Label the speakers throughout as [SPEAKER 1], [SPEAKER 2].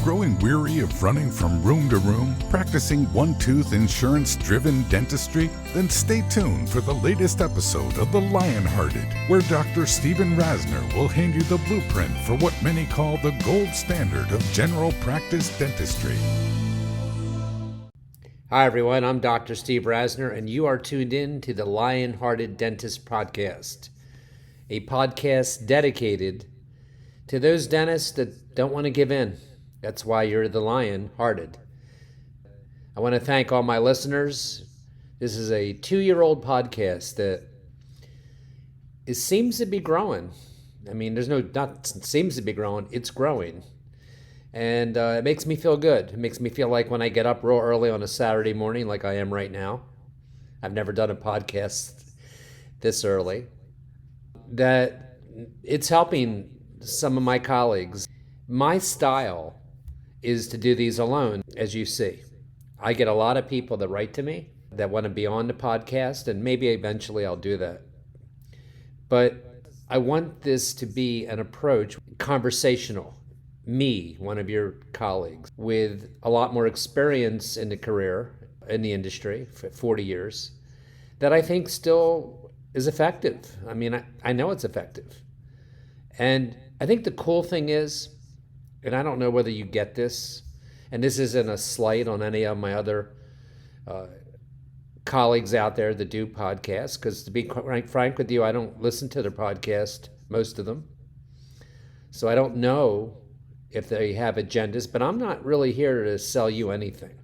[SPEAKER 1] growing weary of running from room to room, practicing one-tooth insurance-driven dentistry? Then stay tuned for the latest episode of The Lionhearted, where Dr. Stephen Rasner will hand you the blueprint for what many call the gold standard of general practice dentistry.
[SPEAKER 2] Hi everyone, I'm Dr. Steve Rasner, and you are tuned in to the Lionhearted Dentist Podcast, a podcast dedicated to those dentists that don't want to give in. That's why you're the lion-hearted. I want to thank all my listeners. This is a 2-year-old podcast that seems to be growing. I mean, not seems to be growing, it's growing. And it makes me feel good. It makes me feel like when I get up real early on a Saturday morning, like I am right now. I've never done a podcast this early. That it's helping some of my colleagues. My style is to do these alone, as you see. I get a lot of people that write to me that want to be on the podcast, and maybe eventually I'll do that. But I want this to be an approach, conversational. Me, one of your colleagues, with a lot more experience in the career, in the industry, for 40 years, that I think still is effective. I mean, I know it's effective. And I think the cool thing is, and I don't know whether you get this, and this isn't a slight on any of my other colleagues out there that do podcasts, because to be frank with you, I don't listen to their podcast, most of them. So I don't know if they have agendas, but I'm not really here to sell you anything.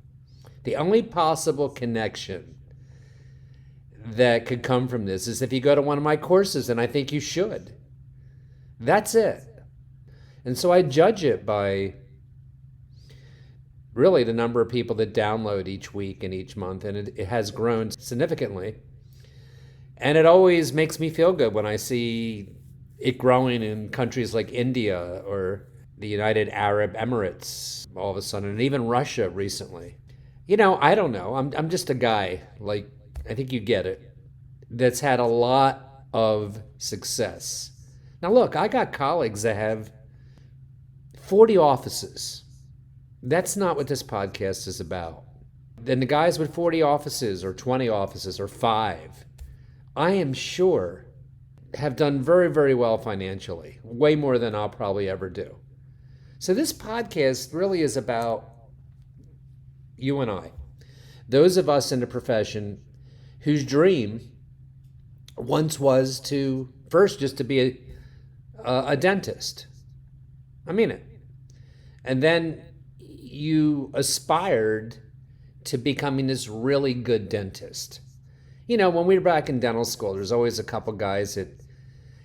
[SPEAKER 2] The only possible connection that could come from this is if you go to one of my courses, and I think you should. That's it. And so I judge it by really the number of people that download each week and each month, and it has grown significantly. And it always makes me feel good when I see it growing in countries like India or the United Arab Emirates all of a sudden, and even Russia recently. You know, I don't know. I'm just a guy, like, I think you get it, that's had a lot of success. Now look, I got colleagues that have 40 offices. That's not what this podcast is about. Then the guys with 40 offices or 20 offices or 5, I am sure have done very, very well financially, way more than I'll probably ever do. So this podcast really is about you and I, those of us in the profession whose dream once was to first just to be a dentist. I mean it. And then you aspired to becoming this really good dentist. You know, when we were back in dental school, there's always a couple guys that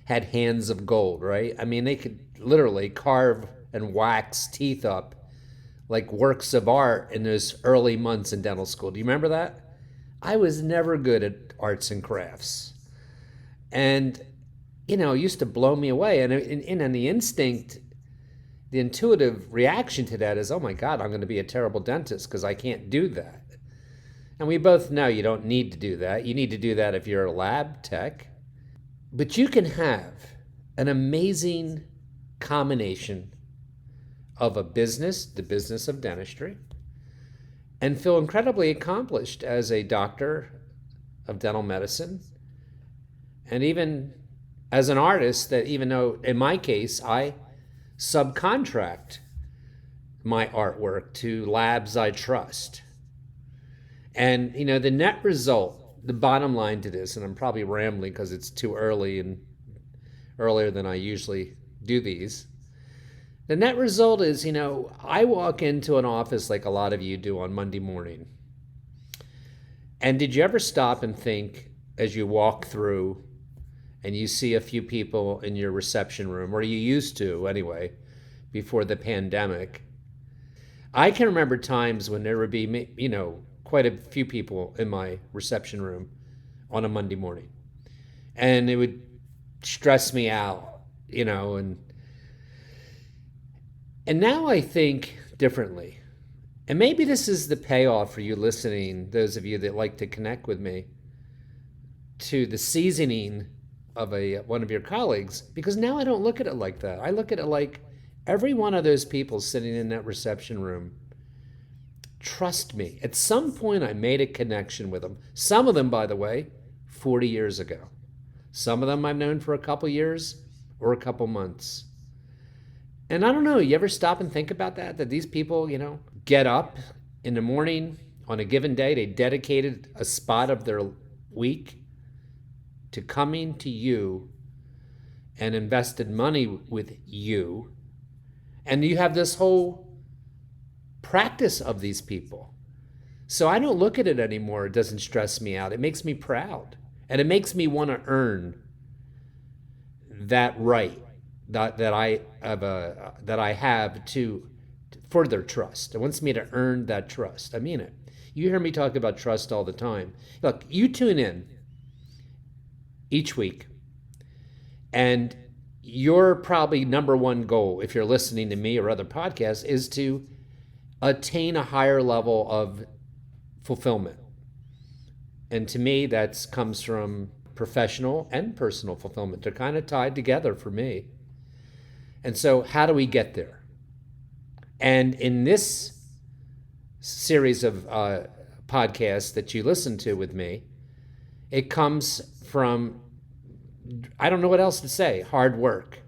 [SPEAKER 2] had hands of gold, right? I mean, they could literally carve and wax teeth up like works of art in those early months in dental school. Do you remember that? I was never good at arts and crafts. And, you know, it used to blow me away. And the instinct, the intuitive reaction to that is, oh my God, I'm going to be a terrible dentist because I can't do that. And we both know you don't need to do that. You need to do that if you're a lab tech. But you can have an amazing combination of a business, the business of dentistry, and feel incredibly accomplished as a doctor of dental medicine, and even as an artist that, even though in my case I subcontract my artwork to labs I trust. And, you know, the net result, the bottom line to this, and I'm probably rambling because it's too early and earlier than I usually do these. The net result is, you know, I walk into an office like a lot of you do on Monday morning. And did you ever stop and think as you walk through and you see a few people in your reception room, or you used to anyway, before the pandemic? I can remember times when there would be, you know, quite a few people in my reception room on a Monday morning. And it would stress me out, you know, and now I think differently. And maybe this is the payoff for you listening, those of you that like to connect with me, to the seasoning of one of your colleagues, because now I don't look at it like that. I look at it like Every one of those people sitting in that reception room, trust me, at some point I made a connection with them. Some of them, by the way, 40 years ago. Some of them I've known for a couple years or a couple months. And I don't know, you ever stop and think about that? That these people, get up in the morning on a given day, they dedicated a spot of their week to coming to you and invested money with you. And you have this whole practice of these people. So I don't look at it anymore. It doesn't stress me out. It makes me proud. And it makes me want to earn that right that I have to for their trust. It wants me to earn that trust. I mean it. You hear me talk about trust all the time. Look, you tune in each week, and your probably number one goal, if you're listening to me or other podcasts, is to attain a higher level of fulfillment. And to me, that comes from professional and personal fulfillment. They're kind of tied together for me. And so how do we get there? And in this series of podcasts that you listen to with me, it comes from, I don't know what else to say, hard work.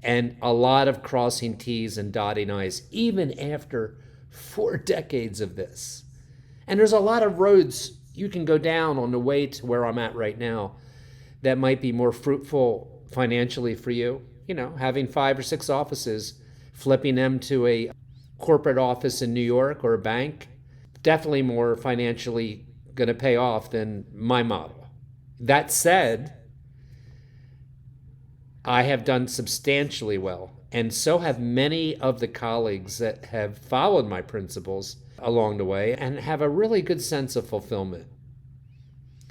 [SPEAKER 2] And a lot of crossing T's and dotting I's, even after 4 decades of this. And there's a lot of roads you can go down on the way to where I'm at right now that might be more fruitful financially for you. Having 5 or 6 offices, flipping them to a corporate office in New York or a bank, definitely more financially going to pay off than my model. That said, I have done substantially well, and so have many of the colleagues that have followed my principles along the way and have a really good sense of fulfillment.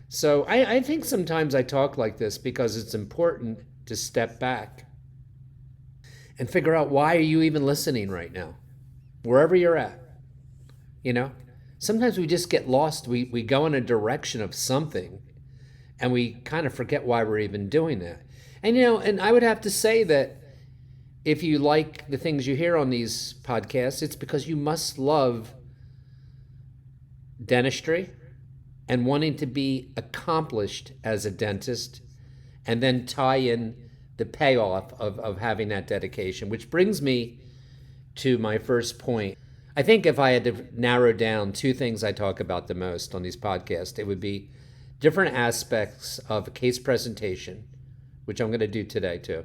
[SPEAKER 2] So I think sometimes I talk like this because it's important to step back and figure out, why are you even listening right now? Wherever you're at. Sometimes we just get lost. We go in a direction of something and we kind of forget why we're even doing that. And I would have to say that if you like the things you hear on these podcasts, it's because you must love dentistry and wanting to be accomplished as a dentist, and then tie in the payoff of having that dedication, which brings me to my first point. I think if I had to narrow down 2 things I talk about the most on these podcasts, it would be different aspects of a case presentation, which I'm going to do today too,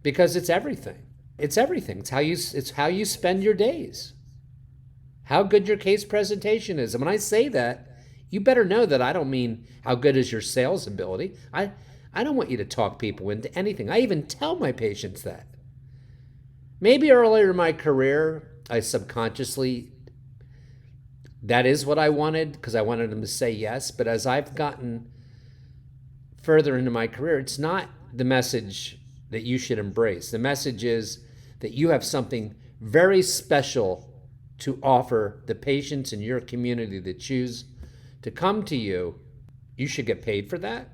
[SPEAKER 2] because it's everything. It's everything. It's how you spend your days, how good your case presentation is. And when I say that, you better know that I don't mean how good is your sales ability. I don't want you to talk people into anything. I even tell my patients that. Maybe earlier in my career, I subconsciously, that is what I wanted, because I wanted them to say yes. But as I've gotten further into my career, it's not the message that you should embrace. The message is that you have something very special to offer the patients in your community that choose to come to you. You should get paid for that.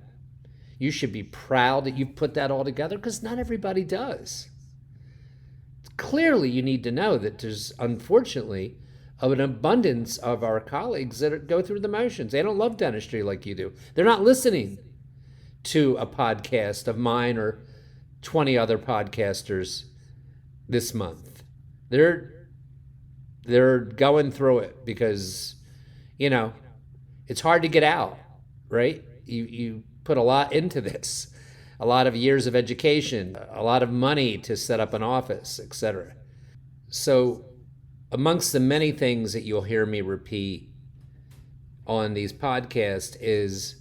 [SPEAKER 2] You should be proud that you've put that all together, because not everybody does. Clearly, you need to know that there's, unfortunately, an abundance of our colleagues that go through the motions. They don't love dentistry like you do. They're not listening to a podcast of mine or 20 other podcasters this month. They're going through it because, it's hard to get out, right? You put a lot into this, a lot of years of education, a lot of money to set up an office, etc. So amongst the many things that you'll hear me repeat on these podcasts is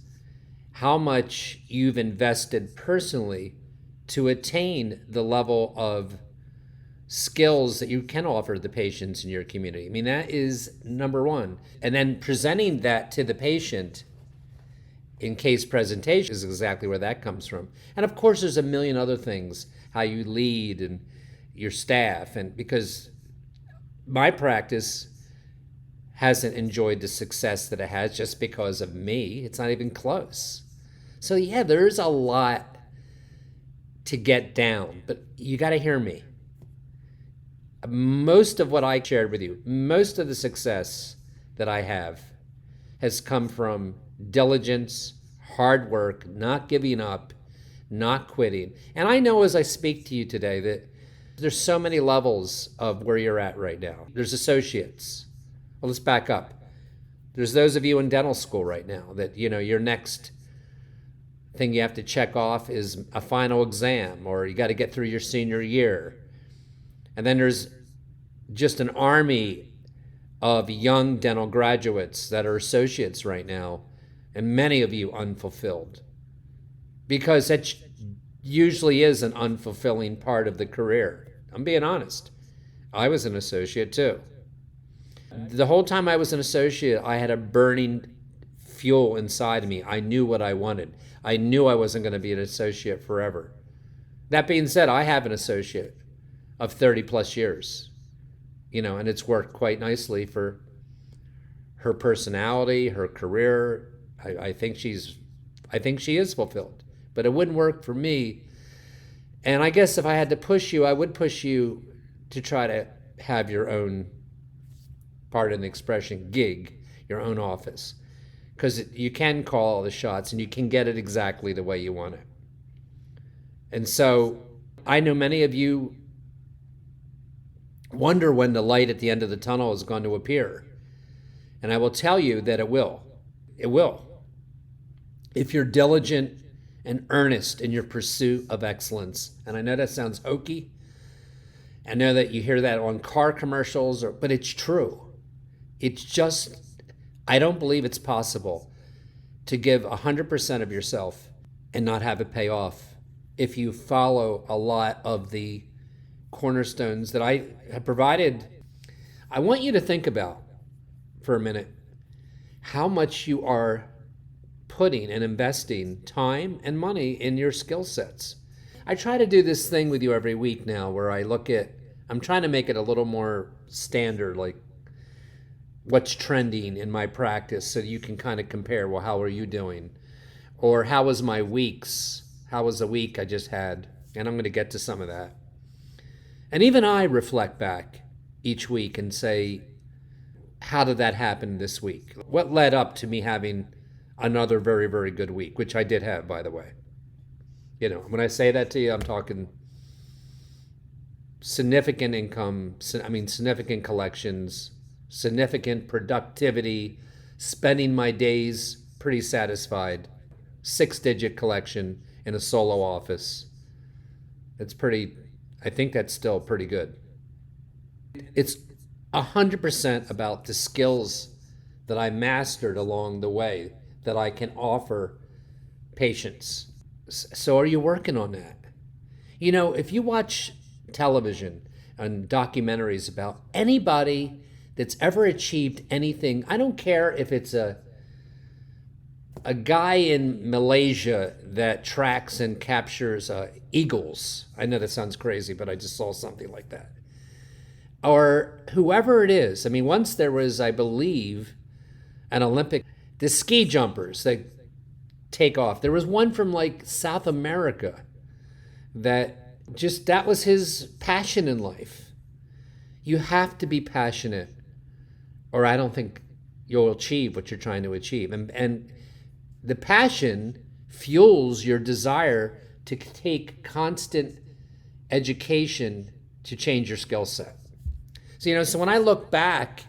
[SPEAKER 2] how much you've invested personally to attain the level of skills that you can offer the patients in your community. I mean, that is number one. And then presenting that to the patient in case presentation is exactly where that comes from. And of course, there's a million other things, how you lead and your staff. And because my practice hasn't enjoyed the success that it has just because of me, it's not even close. So yeah, there's a lot to get down, but you got to hear me. Most of what I shared with you, most of the success that I have has come from diligence, hard work, not giving up, not quitting. And I know as I speak to you today that there's so many levels of where you're at right now. There's associates. Well, let's back up. There's those of you in dental school right now that, your next thing you have to check off is a final exam, or you got to get through your senior year. And then there's just an army of young dental graduates that are associates right now, and many of you unfulfilled. Because that usually is an unfulfilling part of the career. I'm being honest. I was an associate too. The whole time I was an associate, I had a burning fuel inside of me. I knew what I wanted. I knew I wasn't going to be an associate forever. That being said, I have an associate of 30 plus years, and it's worked quite nicely for her personality, her career. I think she is fulfilled, but it wouldn't work for me. And I guess if I had to push you, I would push you to try to have your own, pardon the expression, gig, your own office. Because you can call all the shots and you can get it exactly the way you want it. And so I know many of you wonder when the light at the end of the tunnel is going to appear. And I will tell you that it will. It will. If you're diligent and earnest in your pursuit of excellence. And I know that sounds hokey. I know that you hear that on car commercials, but it's true. It's just, I don't believe it's possible to give 100% of yourself and not have it pay off if you follow a lot of the cornerstones that I have provided. I want you to think about for a minute how much you are putting and investing time and money in your skill sets. I try to do this thing with you every week now where I'm trying to make it a little more standard, like what's trending in my practice so you can kind of compare, well, how are you doing? Or how was my weeks? How was the week I just had? And I'm going to get to some of that. And even I reflect back each week and say, how did that happen this week? What led up to me having another very, very good week, which I did have, by the way. When I say that to you, I'm talking significant income, significant collections, significant productivity, spending my days pretty satisfied, 6-digit collection in a solo office. I think that's still pretty good. It's 100% about the skills that I mastered along the way that I can offer patients. So are you working on that? If you watch television and documentaries about anybody that's ever achieved anything, I don't care if it's a guy in Malaysia that tracks and captures eagles. I know that sounds crazy, but I just saw something like that. Or whoever it is. Once there was, I believe, an Olympic, the ski jumpers that take off. There was one from South America that was his passion in life. You have to be passionate, or I don't think you'll achieve what you're trying to achieve. And the passion fuels your desire to take constant education to change your skill set. So when I look back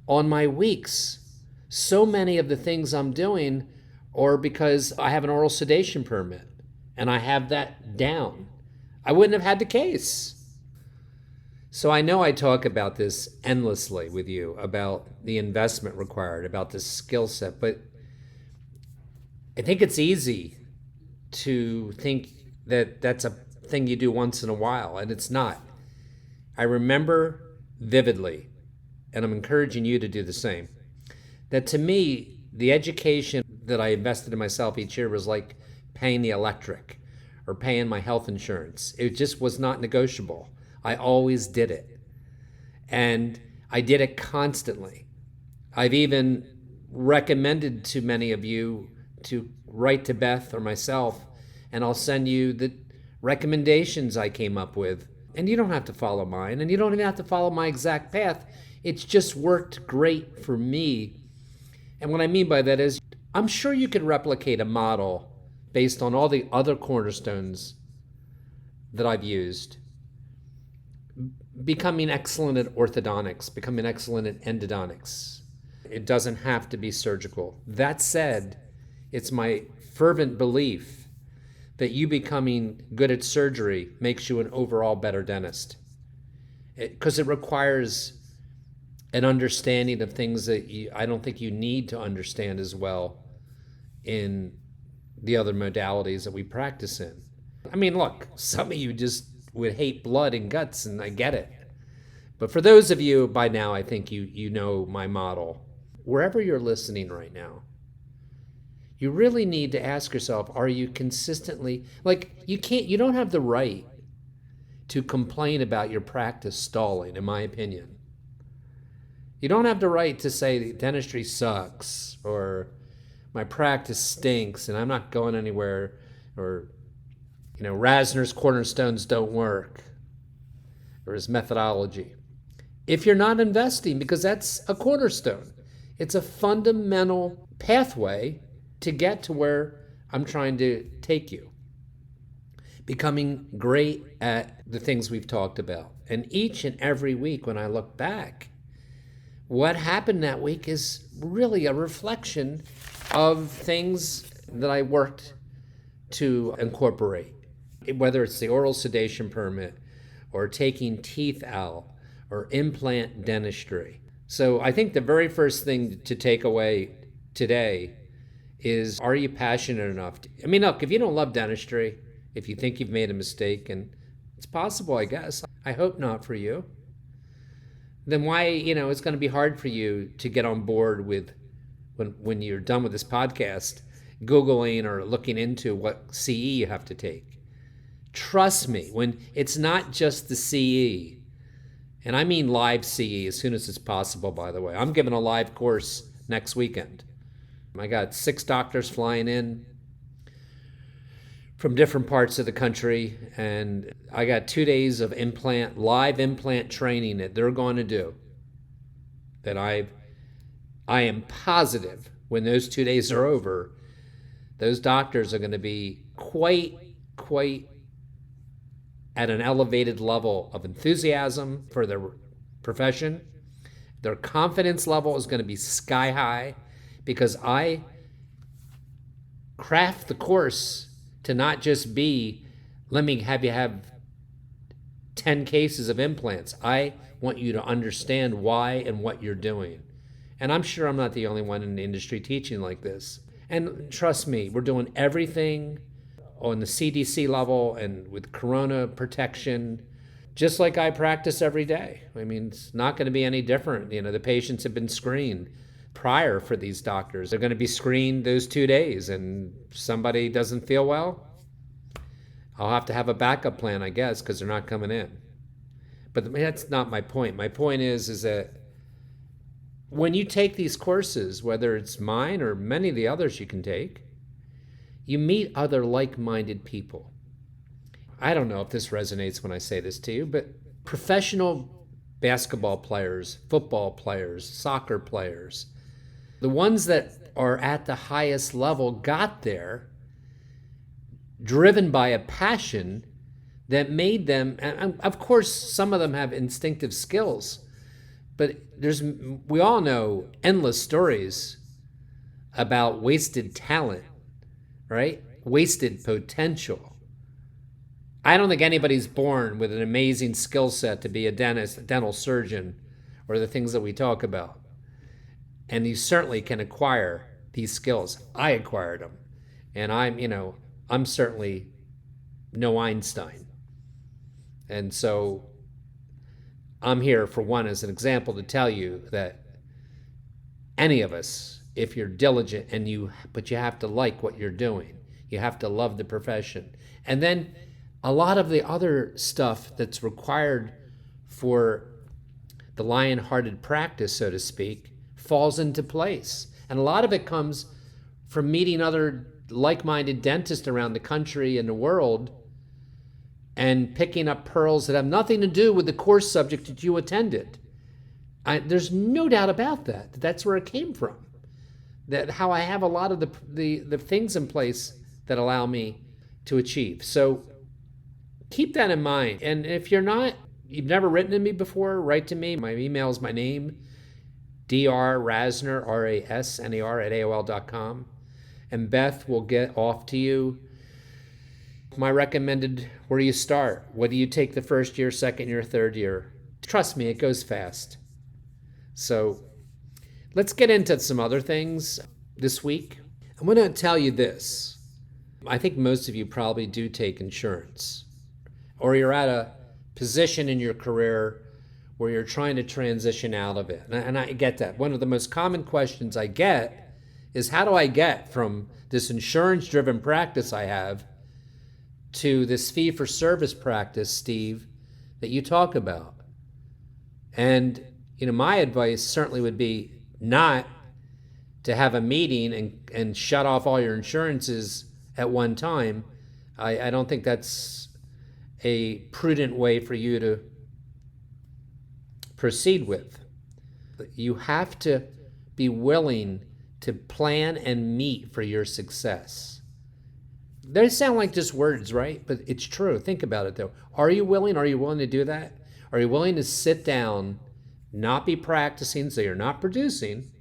[SPEAKER 2] on my weeks, so many of the things I'm doing are because I have an oral sedation permit and I have that down. I wouldn't have had the case. So I know I talk about this endlessly with you, about the investment required, about the skill set, but I think it's easy to think that that's a thing you do once in a while, and it's not. I remember vividly, and I'm encouraging you to do the same, that to me, the education that I invested in myself each year was like paying the electric or paying my health insurance. It just was not negotiable. I always did it. And I did it constantly. I've even recommended to many of you to write to Beth or myself, and I'll send you the recommendations I came up with And you don't have to follow mine, and you don't even have to follow my exact path. It's just worked great for me. And what I mean by that is, I'm sure you could replicate a model based on all the other cornerstones that I've used. Becoming excellent at orthodontics, becoming excellent at endodontics. It doesn't have to be surgical. That said, it's my fervent belief that you becoming good at surgery makes you an overall better dentist. Because it requires an understanding of things that I don't think you need to understand as well in the other modalities that we practice in. I mean, look, some of you just would hate blood and guts, and I get it. But for those of you, by now, I think you know my model. Wherever you're listening right now, you really need to ask yourself, are you consistently, you don't have the right to complain about your practice stalling, in my opinion. You don't have the right to say dentistry sucks, or my practice stinks and I'm not going anywhere, or Rasner's cornerstones don't work, or his methodology. If you're not investing, because that's a cornerstone, it's a fundamental pathway to get to where I'm trying to take you. Becoming great at the things we've talked about. And each and every week when I look back, what happened that week is really a reflection of things that I worked to incorporate. Whether it's the oral sedation permit, or taking teeth out, or implant dentistry. So I think the very first thing to take away today is, are you passionate enough? I mean, look, if you don't love dentistry, if you think you've made a mistake, and it's possible, I guess, I hope not for you, then why, it's going to be hard for you to get on board with, when you're done with this podcast, Googling or looking into what CE you have to take. Trust me, when it's not just the CE, and I mean live CE as soon as it's possible, by the way. I'm giving a live course next weekend. I got 6 doctors flying in from different parts of the country, and I got 2 days of live implant training that they're going to do. That I am positive when those 2 days are over, those doctors are going to be quite at an elevated level of enthusiasm for their profession. Their confidence level is going to be sky high, because I craft the course to not just be, let me have you have 10 cases of implants. I want you to understand why and what you're doing. And I'm sure I'm not the only one in the industry teaching like this. And trust me, we're doing everything on the CDC level and with corona protection, just like I practice every day. I mean, it's not going to be any different. The patients have been screened prior for these doctors. They're going to be screened those 2 days, and somebody doesn't feel well, I'll have to have a backup plan, I guess, because they're not coming in. But that's not my point. My point is that when you take these courses, whether it's mine or many of the others you can take, you meet other like-minded people. I don't know if this resonates when I say this to you, but professional basketball players, football players, soccer players, the ones that are at the highest level got there driven by a passion that made them, and of course some of them have instinctive skills, but we all know endless stories about wasted talent, right? Wasted potential. I don't think anybody's born with an amazing skill set to be a dentist, a dental surgeon, or the things that we talk about. And you certainly can acquire these skills. I acquired them. And I'm certainly no Einstein. And so I'm here, for one, as an example, to tell you that any of us, if you're diligent, but you have to like what you're doing. You have to love the profession. And then a lot of the other stuff that's required for the Lionhearted practice, so to speak, falls into place. And a lot of it comes from meeting other like-minded dentists around the country and the world and picking up pearls that have nothing to do with the course subject that you attended. There's no doubt about that. That's where it came from. That how I have a lot of the things in place that allow me to achieve. So keep that in mind. And if you've never written to me before, write to me. My email is my name, drrasner, R-A-S-N-E-R at AOL.com. And Beth will get off to you my recommended, where do you start? What do you take the first year, second year, third year? Trust me, it goes fast. So let's get into some other things this week. I'm going to tell you this. I think most of you probably do take insurance, or you're at a position in your career where you're trying to transition out of it. And I get that. One of the most common questions I get is, how do I get from this insurance-driven practice I have to this fee-for-service practice, Steve, that you talk about? And my advice certainly would be not to have a meeting and shut off all your insurances at one time. I don't think that's a prudent way for you to proceed with. You have to be willing to plan and meet for your success. They sound like just words, right? But it's true. Think about it, though. Are you willing? Are you willing to do that? Are you willing to sit down, not be practicing, so you're not producing,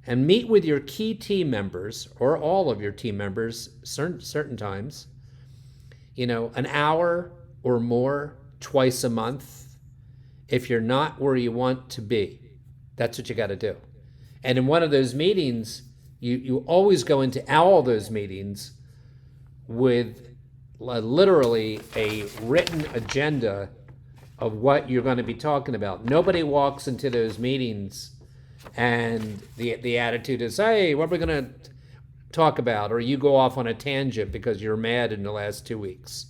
[SPEAKER 2] and meet with your key team members, or all of your team members certain times, an hour or more twice a month? If you're not where you want to be, that's what you got to do. And in one of those meetings, you always go into all those meetings with literally a written agenda of what you're going to be talking about. Nobody walks into those meetings and the attitude is, hey, what are we going to talk about? Or you go off on a tangent because you're mad in the last 2 weeks.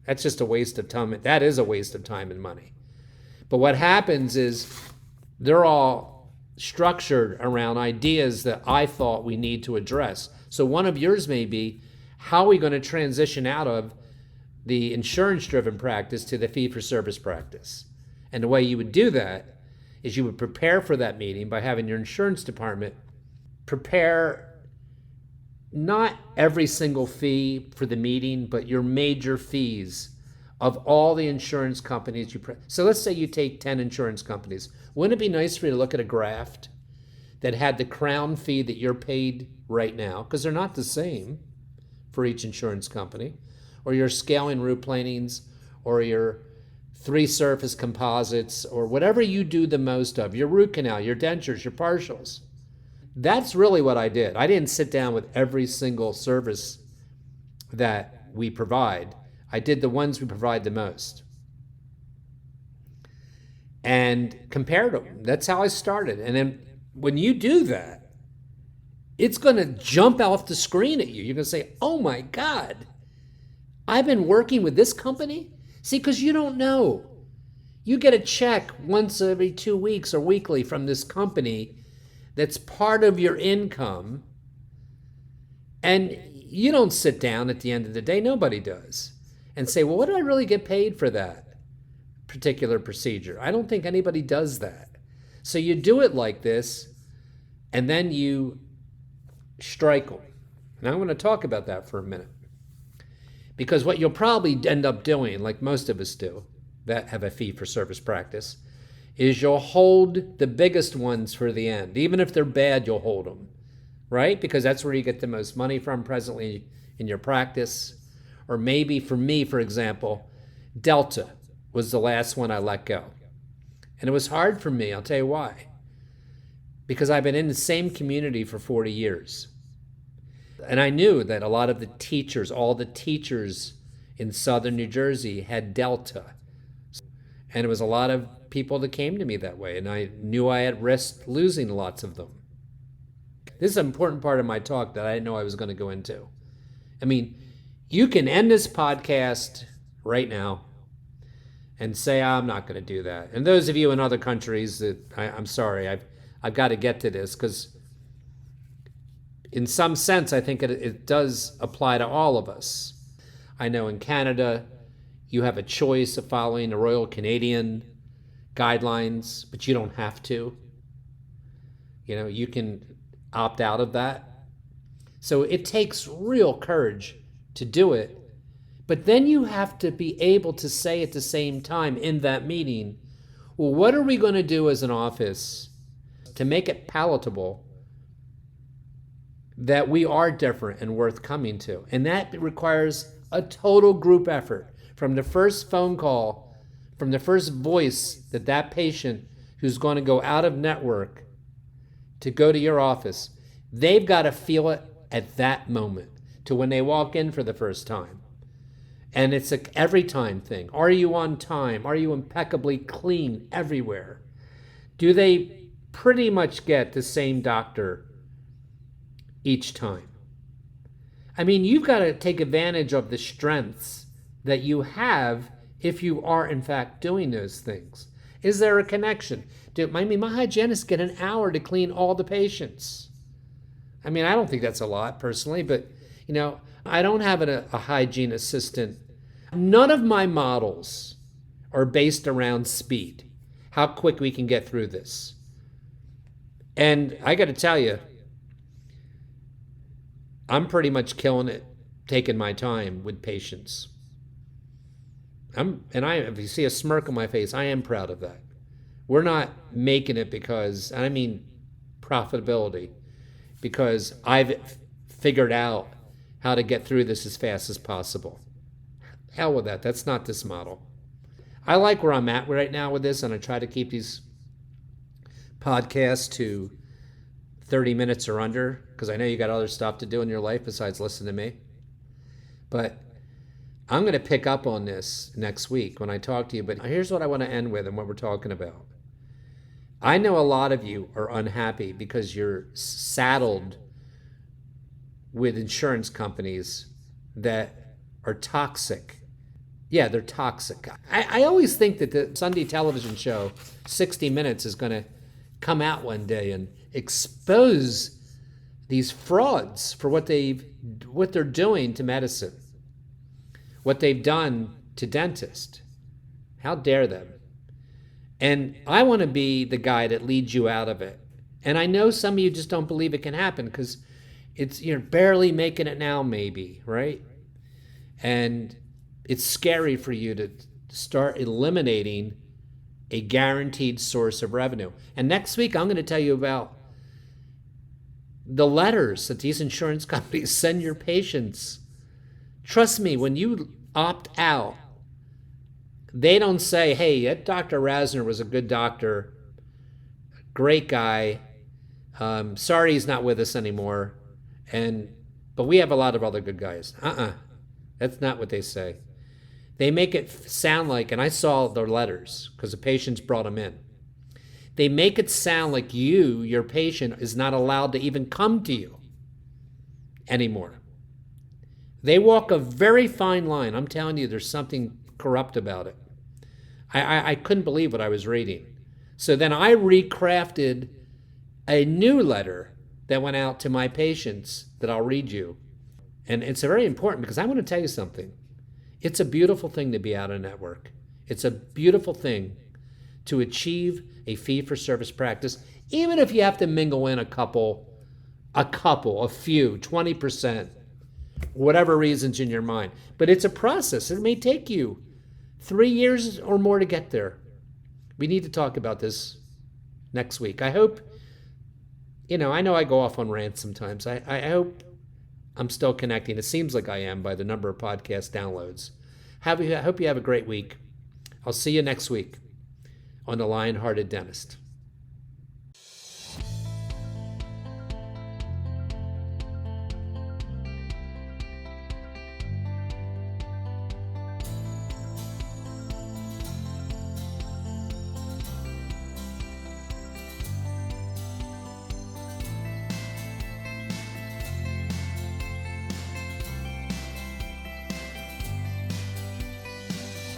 [SPEAKER 2] That's just a waste of time. That is a waste of time and money. But what happens is they're all structured around ideas that I thought we need to address. So one of yours may be, how are we going to transition out of the insurance-driven practice to the fee-for-service practice? And the way you would do that is you would prepare for that meeting by having your insurance department prepare not every single fee for the meeting, but your major fees of all the insurance companies so let's say you take 10 insurance companies. Wouldn't it be nice for you to look at a graph that had the crown fee that you're paid right now, because they're not the same for each insurance company, or your scaling roof planings, or your 3-surface composites, or whatever you do the most of, your root canal, your dentures, your partials. That's really what I did. I didn't sit down with every single service that we provide. I did the ones we provide the most and compared them. That's how I started. And then when you do that, it's going to jump off the screen at you. You're going to say, oh my God, I've been working with this company? See, because you don't know. You get a check once every 2 weeks or weekly from this company that's part of your income. And you don't sit down at the end of the day, nobody does, and say, well, what do I really get paid for that particular procedure? I don't think anybody does that. So you do it like this, and then you strike them. And I want to talk about that for a minute. Because what you'll probably end up doing, like most of us do that have a fee-for-service practice, is you'll hold the biggest ones for the end. Even if they're bad, you'll hold them, right? Because that's where you get the most money from presently in your practice. Or maybe for me, for example, Delta was the last one I let go. And it was hard for me, I'll tell you why. Because I've been in the same community for 40 years. And I knew that a lot of the teachers, all the teachers in southern New Jersey had Delta. And it was a lot of people that came to me that way. And I knew I had risked losing lots of them. This is an important part of my talk that I didn't know I was going to go into. I mean, you can end this podcast right now and say, I'm not going to do that. And those of you in other countries, I'm sorry, I've got to get to this, because in some sense, I think it does apply to all of us. I know in Canada, You have a choice of following the Royal Canadian guidelines, but you don't have to. You can opt out of that. So it takes real courage to do it. But then you have to be able to say at the same time in that meeting, well, what are we going to do as an office to make it palatable that we are different and worth coming to? And that requires a total group effort from the first phone call, from the first voice that patient who's going to go out of network to go to your office, they've got to feel it at that moment to when they walk in for the first time. And it's an every time thing. Are you on time? Are you impeccably clean everywhere? Do they pretty much get the same doctor each time? I mean, you've got to take advantage of the strengths that you have if you are in fact doing those things. Is there a connection? My hygienists get an hour to clean all the patients. I mean, I don't think that's a lot personally, but I don't have a hygiene assistant. None of my models are based around speed, how quick we can get through this. And I got to tell you, I'm pretty much killing it, taking my time with patients. If you see a smirk on my face, I am proud of that. We're not making it because, and I mean profitability, because I've figured out how to get through this as fast as possible. Hell with that. That's not this model. I like where I'm at right now with this, and I try to keep these podcasts to 30 minutes or under, because I know you got other stuff to do in your life besides listen to me. But I'm going to pick up on this next week when I talk to you. But here's what I want to end with and what we're talking about. I know a lot of you are unhappy because you're saddled with insurance companies that are toxic. Yeah, they're toxic. I always think that the Sunday television show, 60 Minutes, is going to come out one day and expose these frauds for what they're doing to medicine, what they've done to dentists. How dare them? And I want to be the guy that leads you out of it. And I know some of you just don't believe it can happen because you're barely making it now, maybe, right? And it's scary for you to start eliminating a guaranteed source of revenue. And next week, I'm going to tell you about the letters that these insurance companies send your patients. Trust me, when you opt out, they don't say, hey, that Dr. Rasner was a good doctor, great guy. Sorry he's not with us anymore. But we have a lot of other good guys. That's not what they say. They make it sound like, and I saw their letters because the patients brought them in. They make it sound like your patient, is not allowed to even come to you anymore. They walk a very fine line. I'm telling you, there's something corrupt about it. I couldn't believe what I was reading. So then I recrafted a new letter that went out to my patients that I'll read you. And it's very important because I want to tell you something. It's a beautiful thing to be out of network. It's a beautiful thing to achieve a fee-for-service practice, even if you have to mingle in a few, 20%, whatever reasons in your mind. But it's a process. It may take you 3 years or more to get there. We need to talk about this next week. I hope, I know I go off on rants sometimes. I hope I'm still connecting. It seems like I am by the number of podcast downloads. I hope you have a great week. I'll see you next week on the Lionhearted Dentist.